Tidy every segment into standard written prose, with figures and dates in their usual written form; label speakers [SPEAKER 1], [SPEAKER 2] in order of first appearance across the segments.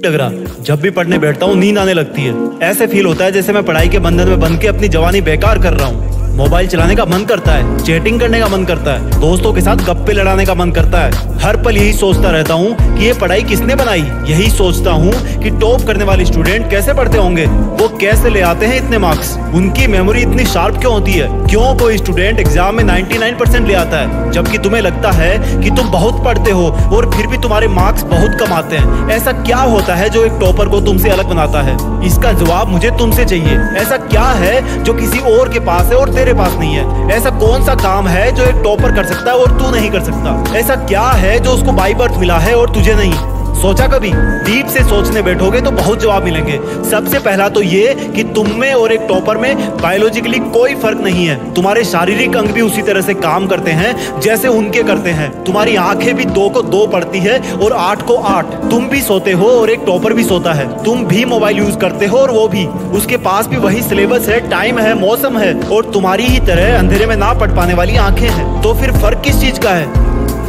[SPEAKER 1] ठीक लग रहा। जब भी पढ़ने बैठता हूँ नींद आने लगती है। ऐसे फील होता है जैसे मैं पढ़ाई के बंधन में बंध के अपनी जवानी बेकार कर रहा हूँ। मोबाइल चलाने का मन करता है, चैटिंग करने का मन करता है, दोस्तों के साथ गप्पे लड़ाने का मन करता है। हर पल यही सोचता रहता हूँ कि ये पढ़ाई किसने बनाई। यही सोचता हूँ कि टॉप करने वाले स्टूडेंट कैसे पढ़ते होंगे, वो कैसे ले आते हैं इतने मार्क्स, उनकी मेमोरी इतनी शार्प क्यों होती है, क्यों कोई स्टूडेंट एग्जाम में 99% ले आता है, जबकि तुम्हें लगता है कि तुम बहुत पढ़ते हो और फिर भी तुम्हारे मार्क्स बहुत कम आते हैं। ऐसा क्या होता है जो एक टॉपर को तुमसे अलग बनाता है? इसका जवाब मुझे तुमसे चाहिए। ऐसा क्या है जो किसी और के पास है और तेरे पास नहीं है? ऐसा कौन सा काम है जो एक टॉपर कर सकता है और तू नहीं कर सकता? ऐसा क्या है जो उसको बाय बर्थ मिला है और तुझे नहीं? सोचा कभी? डीप से सोचने बैठोगे तो बहुत जवाब मिलेंगे। सबसे पहला तो ये कि तुम में और एक टॉपर में बायोलॉजिकली कोई फर्क नहीं है। तुम्हारे शारीरिक अंग भी उसी तरह से काम करते हैं जैसे उनके करते हैं। तुम्हारी आंखें भी 2 को 2 पढ़ती है और 8 को 8। तुम भी सोते हो और एक टॉपर भी सोता है। तुम भी मोबाइल यूज करते हो और वो भी। उसके पास भी वही सिलेबस है, टाइम है, मौसम है और तुम्हारी ही तरह अंधेरे में ना पढ़ पाने वाली आंखें हैं। तो फिर फर्क किस चीज का है?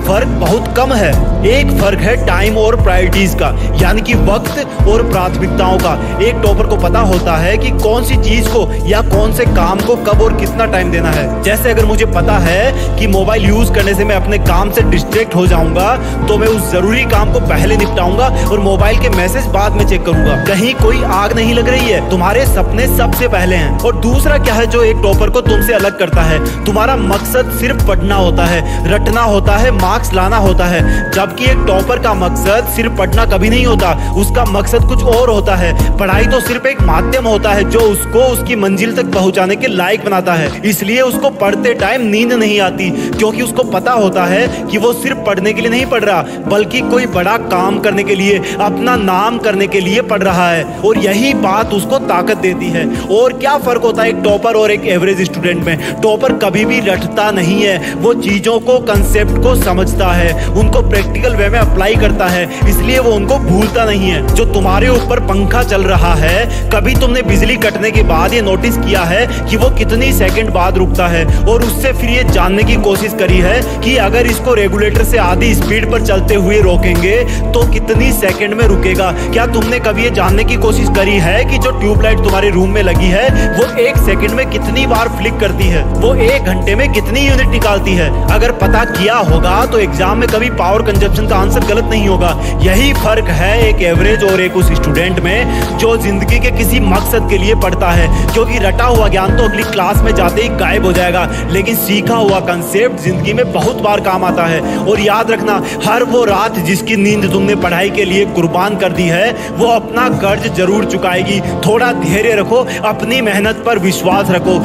[SPEAKER 1] फर्क बहुत कम है। एक फर्क है टाइम और प्रायोरिटीज का, यानी कि वक्त और प्राथमिकताओं का। एक टॉपर को पता होता है कि कौन सी चीज को या कौन से काम को कब और कितना टाइम देना है। जैसे अगर मुझे पता है कि मोबाइल यूज करने से मैं अपने काम से डिस्ट्रैक्ट हो जाऊंगा, तो मैं उस जरूरी काम को पहले निपटाऊंगा और मोबाइल के मैसेज बाद में चेक करूंगा। कहीं कोई आग नहीं लग रही है, तुम्हारे सपने सबसे पहले हैं। और दूसरा क्या है जो एक टॉपर को तुमसे अलग करता है? तुम्हारा मकसद सिर्फ पढ़ना होता है, रटना होता है, मार्क्स लाना होता है। जबकि एक टॉपर का मकसद सिर्फ पढ़ना कभी नहीं होता, उसका मकसद कुछ और होता है। पढ़ाई तो सिर्फ एक माध्यम होता है जो उसको उसकी मंजिल तक पहुंचाने के लायक बनाता है। इसलिए उसको पढ़ते टाइम नींद नहीं आती, क्योंकि उसको पता होता है कि वो सिर्फ पढ़ने के लिए नहीं पढ़ रहा, बल्कि कोई बड़ा काम करने के लिए, अपना नाम करने के लिए पढ़ रहा है। और यही बात उसको ताकत देती है। और क्या फर्क होता है एक टॉपर और एक एवरेज स्टूडेंट में? टॉपर कभी भी रटता नहीं है, वो चीजों को, कंसेप्ट को समझता है, उनको प्रैक्टिकल वे में अप्लाई करता है, इसलिए वो उनको भूलता नहीं है। जो तुम्हारे ऊपर पंखा चल रहा है, कभी तुमने बिजली कटने के बाद ये नोटिस किया है कि वो कितनी सेकंड बाद रुकता है? और उससे फिर ये जानने की कोशिश करी है कि अगर इसको रेगुलेटर से आधी स्पीड पर चलते हुए रोकेंगे तो कितनी सेकंड में रुकेगा? क्या तुमने कभी ये जानने की कोशिश करी है कि जो ट्यूबलाइट तुम्हारे रूम में लगी है वो 1 सेकंड में कितनी बार फ्लिक करती है? वो 1 घंटे में कितनी यूनिट निकालती है? अगर पता किया होगा तो एग्जाम में कभी पावर कंजप्शन का आंसर गलत नहीं होगा। यही फर्क है एक एवरेज और एक उस स्टूडेंट में जो जिंदगी के किसी मकसद के लिए पढ़ता है। क्योंकि रटा हुआ ज्ञान तो अगली क्लास में जाते ही गायब हो जाएगा, लेकिन सीखा हुआ कंसेप्ट जिंदगी में बहुत बार काम आता है। और याद रखना, हर वो रात जिसकी नींद तुमने पढ़ाई के लिए कुर्बान कर दी है, वो अपना कर्ज जरूर चुकाएगी। थोड़ा धैर्य रखो, अपनी मेहनत पर विश्वास रखो।